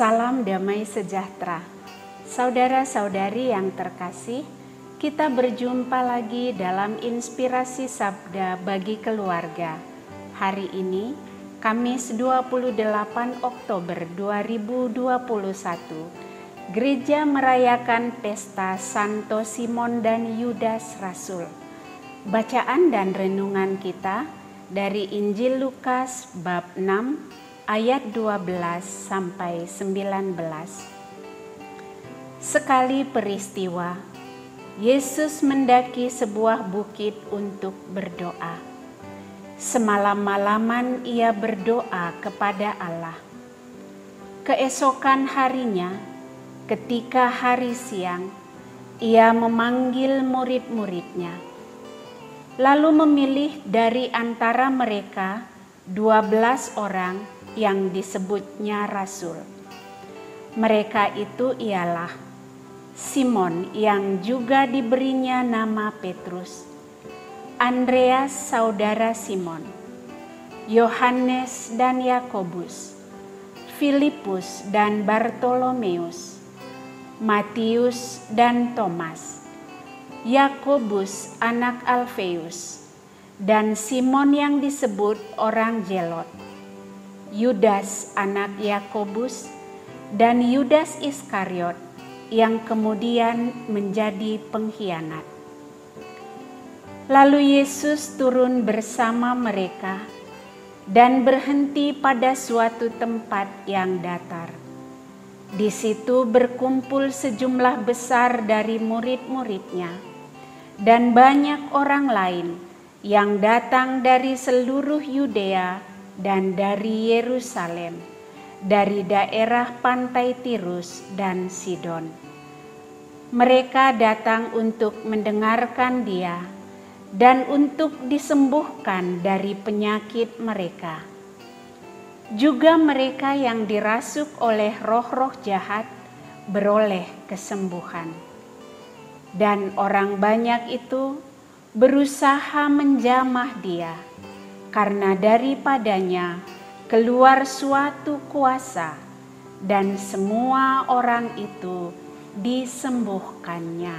Salam damai sejahtera. Saudara-saudari yang terkasih, kita berjumpa lagi dalam inspirasi sabda bagi keluarga. Hari ini, Kamis 28 Oktober 2021, Gereja merayakan pesta Santo Simon dan Yudas Rasul. Bacaan dan renungan kita dari Injil Lukas bab 6 ayat 12 sampai 19. Sekali peristiwa, Yesus mendaki sebuah bukit untuk berdoa. Semalam-malaman ia berdoa kepada Allah. Keesokan harinya, ketika hari siang, ia memanggil murid-muridnya, lalu memilih dari antara mereka 12 orang yang disebutnya rasul. Mereka itu ialah Simon yang juga diberinya nama Petrus, Andreas saudara Simon, Yohanes dan Yakobus, Filipus dan Bartolomeus, Matius dan Thomas, Yakobus anak Alfeus, dan Simon yang disebut orang Zelot, Yudas anak Yakobus, dan Yudas Iskariot yang kemudian menjadi pengkhianat. Lalu Yesus turun bersama mereka dan berhenti pada suatu tempat yang datar. Di situ berkumpul sejumlah besar dari murid-muridnya dan banyak orang lain yang datang dari seluruh Yudea dan dari Yerusalem, dari daerah pantai Tirus dan Sidon. Mereka datang untuk mendengarkan Dia dan untuk disembuhkan dari penyakit mereka. Juga mereka yang dirasuk oleh roh-roh jahat beroleh kesembuhan. Dan orang banyak itu berusaha menjamah Dia, karena daripadanya keluar suatu kuasa dan semua orang itu disembuhkannya.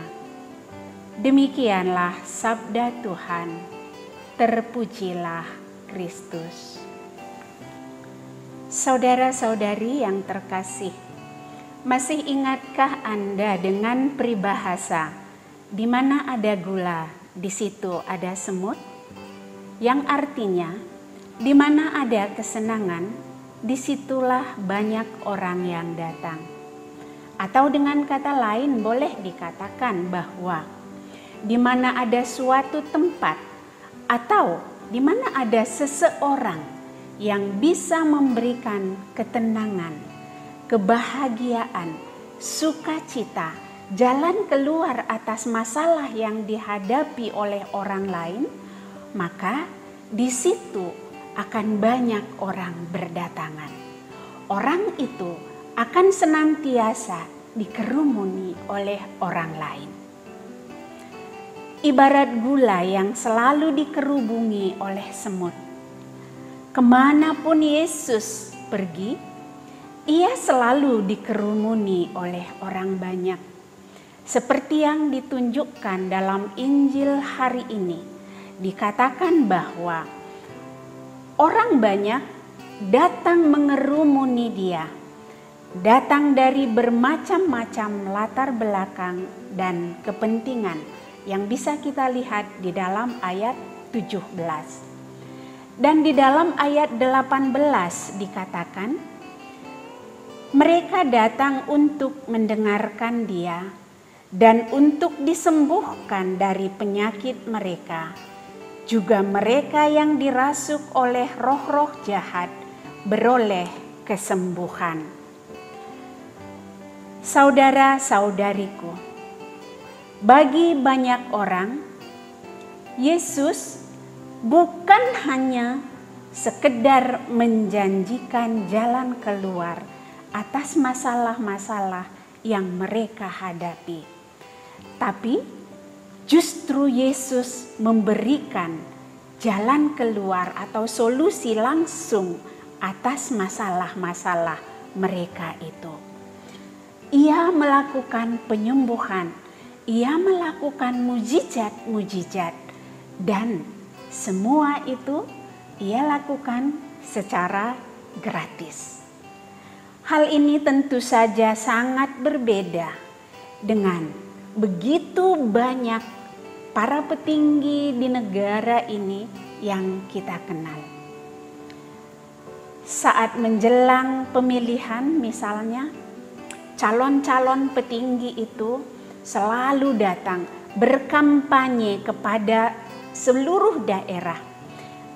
Demikianlah sabda Tuhan. Terpujilah Kristus. Saudara-saudari yang terkasih, masih ingatkah Anda dengan peribahasa di mana ada gula, di situ ada semut? Yang artinya, di mana ada kesenangan, disitulah banyak orang yang datang. Atau dengan kata lain boleh dikatakan bahwa di mana ada suatu tempat atau di mana ada seseorang yang bisa memberikan ketenangan, kebahagiaan, sukacita, jalan keluar atas masalah yang dihadapi oleh orang lain, maka di situ akan banyak orang berdatangan. Orang itu akan senantiasa dikerumuni oleh orang lain. Ibarat gula yang selalu dikerubungi oleh semut. Kemanapun Yesus pergi, ia selalu dikerumuni oleh orang banyak. Seperti yang ditunjukkan dalam Injil hari ini. Dikatakan bahwa orang banyak datang mengerumuni Dia, datang dari bermacam-macam latar belakang dan kepentingan yang bisa kita lihat di dalam ayat 17. Dan di dalam ayat 18 dikatakan, mereka datang untuk mendengarkan Dia dan untuk disembuhkan dari penyakit mereka. Juga mereka yang dirasuk oleh roh-roh jahat beroleh kesembuhan. Saudara-saudariku, bagi banyak orang, Yesus bukan hanya sekedar menjanjikan jalan keluar atas masalah-masalah yang mereka hadapi, tapi justru Yesus memberikan jalan keluar atau solusi langsung atas masalah-masalah mereka itu. Ia melakukan penyembuhan, ia melakukan mujizat-mujizat, dan semua itu ia lakukan secara gratis. Hal ini tentu saja sangat berbeda dengan begitu banyak para petinggi di negara ini yang kita kenal. Saat menjelang pemilihan misalnya, calon-calon petinggi itu selalu datang berkampanye kepada seluruh daerah,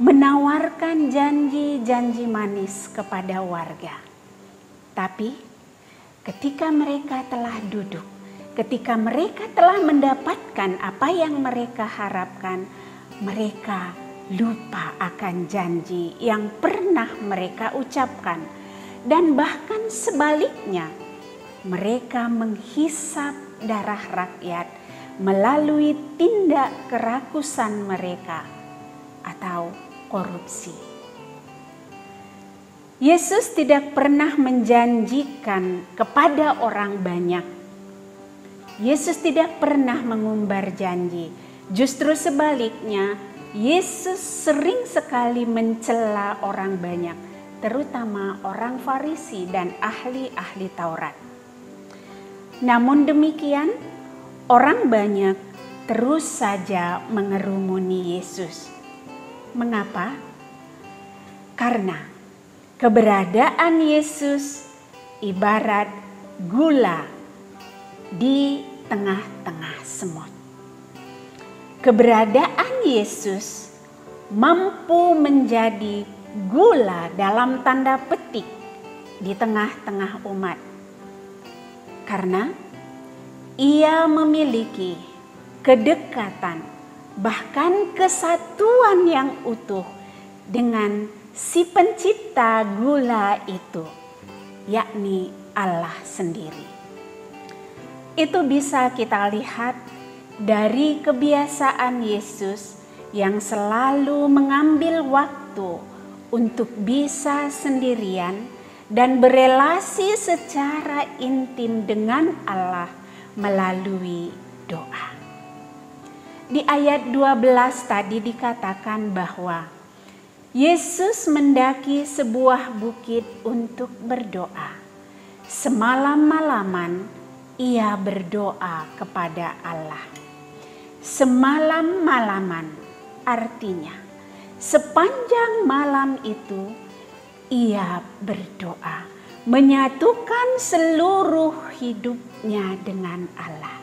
menawarkan janji-janji manis kepada warga. Tapi ketika mereka telah duduk, ketika mereka telah mendapatkan apa yang mereka harapkan, mereka lupa akan janji yang pernah mereka ucapkan. Dan bahkan sebaliknya, mereka menghisap darah rakyat melalui tindak kerakusan mereka atau korupsi. Yesus tidak pernah menjanjikan kepada orang banyak. Yesus tidak pernah mengumbar janji. Justru sebaliknya, Yesus sering sekali mencela orang banyak, terutama orang Farisi dan ahli-ahli Taurat. Namun demikian, orang banyak terus saja mengerumuni Yesus. Mengapa? Karena keberadaan Yesus ibarat gula di tengah-tengah semut. Keberadaan Yesus mampu menjadi gula dalam tanda petik di tengah-tengah umat. Karena ia memiliki kedekatan, bahkan kesatuan yang utuh dengan si pencipta gula itu, yakni Allah sendiri. Itu bisa kita lihat dari kebiasaan Yesus yang selalu mengambil waktu untuk bisa sendirian dan berelasi secara intim dengan Allah melalui doa. Di ayat 12 tadi dikatakan bahwa Yesus mendaki sebuah bukit untuk berdoa. Semalam-malaman ia berdoa kepada Allah. Semalam-malaman artinya sepanjang malam itu ia berdoa, menyatukan seluruh hidupnya dengan Allah.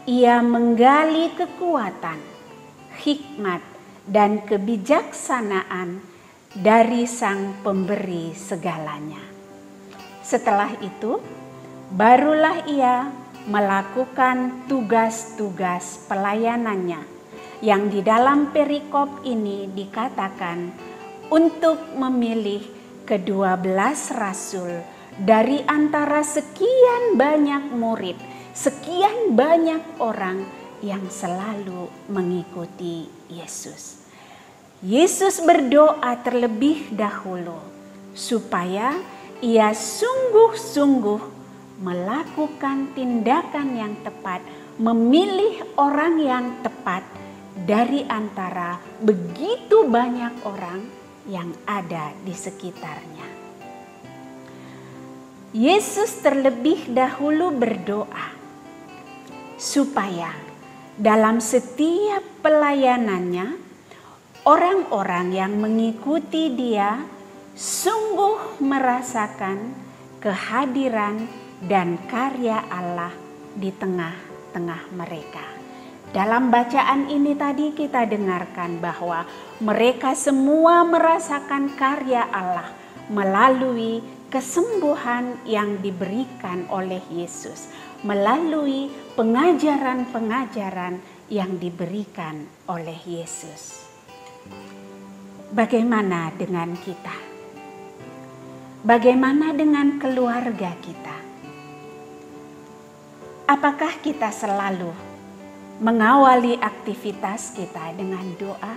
Ia menggali kekuatan, hikmat, dan kebijaksanaan dari Sang Pemberi segalanya. Setelah itu, barulah ia melakukan tugas-tugas pelayanannya yang di dalam perikop ini dikatakan untuk memilih ke-12 rasul dari antara sekian banyak murid, sekian banyak orang yang selalu mengikuti Yesus. Yesus berdoa terlebih dahulu supaya ia sungguh-sungguh melakukan tindakan yang tepat, memilih orang yang tepat dari antara begitu banyak orang yang ada di sekitarnya. Yesus terlebih dahulu berdoa supaya dalam setiap pelayanannya orang-orang yang mengikuti dia sungguh merasakan kehadiran dan karya Allah di tengah-tengah mereka. Dalam bacaan ini tadi kita dengarkan bahwa mereka semua merasakan karya Allah melalui kesembuhan yang diberikan oleh Yesus, melalui pengajaran-pengajaran yang diberikan oleh Yesus. Bagaimana dengan kita? Bagaimana dengan keluarga kita? Apakah kita selalu mengawali aktivitas kita dengan doa?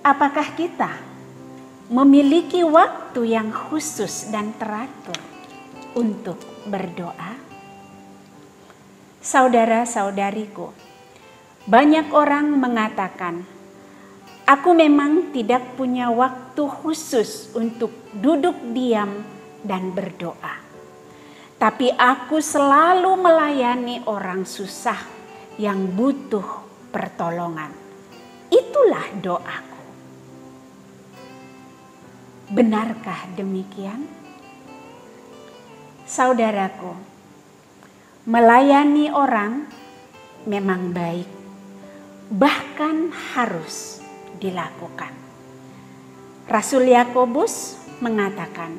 Apakah kita memiliki waktu yang khusus dan teratur untuk berdoa? Saudara-saudariku, banyak orang mengatakan, "Aku memang tidak punya waktu khusus untuk duduk diam dan berdoa. Tapi aku selalu melayani orang susah yang butuh pertolongan. Itulah doaku." Benarkah demikian? Saudaraku, melayani orang memang baik, bahkan harus dilakukan. Rasul Yakobus mengatakan,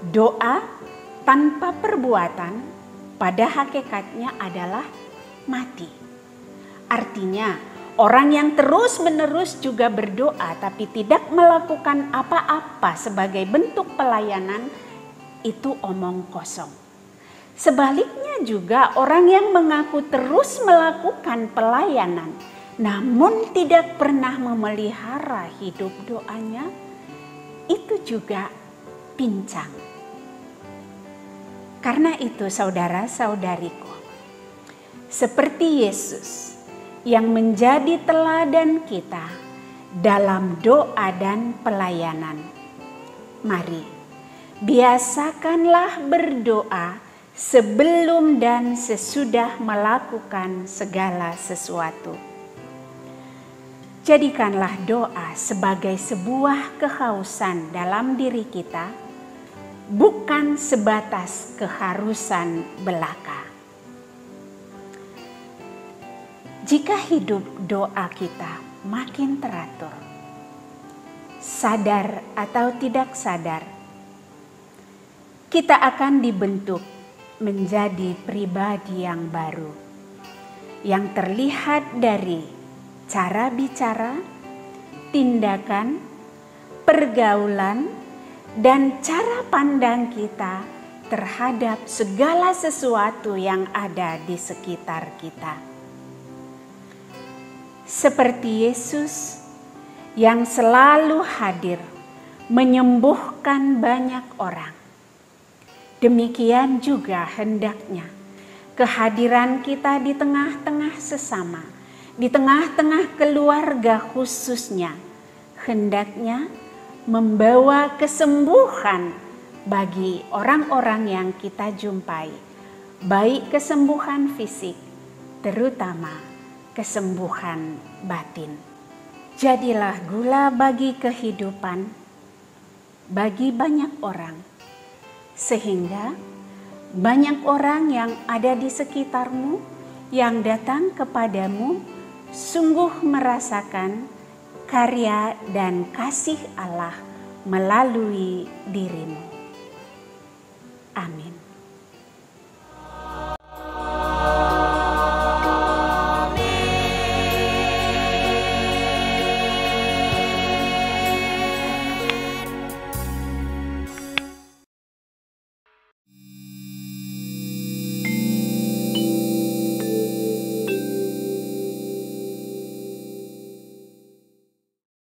doa tanpa perbuatan pada hakikatnya adalah mati. Artinya, orang yang terus-menerus juga berdoa tapi tidak melakukan apa-apa sebagai bentuk pelayanan, itu omong kosong. Sebaliknya juga orang yang mengaku terus melakukan pelayanan namun tidak pernah memelihara hidup doanya, itu juga pincang. Karena itu saudara-saudariku, seperti Yesus yang menjadi teladan kita dalam doa dan pelayanan, mari biasakanlah berdoa sebelum dan sesudah melakukan segala sesuatu. Jadikanlah doa sebagai sebuah kehausan dalam diri kita, bukan sebatas keharusan belaka. Jika hidup doa kita makin teratur, sadar atau tidak sadar, kita akan dibentuk menjadi pribadi yang baru, yang terlihat dari cara bicara, tindakan, pergaulan, dan cara pandang kita terhadap segala sesuatu yang ada di sekitar kita. Seperti Yesus yang selalu hadir menyembuhkan banyak orang, demikian juga hendaknya kehadiran kita di tengah-tengah sesama, di tengah-tengah keluarga khususnya, hendaknya membawa kesembuhan bagi orang-orang yang kita jumpai, baik kesembuhan fisik, terutama kesembuhan batin. Jadilah gula bagi kehidupan bagi banyak orang, sehingga banyak orang yang ada di sekitarmu yang datang kepadamu sungguh merasakan karya dan kasih Allah melalui dirimu. Amin.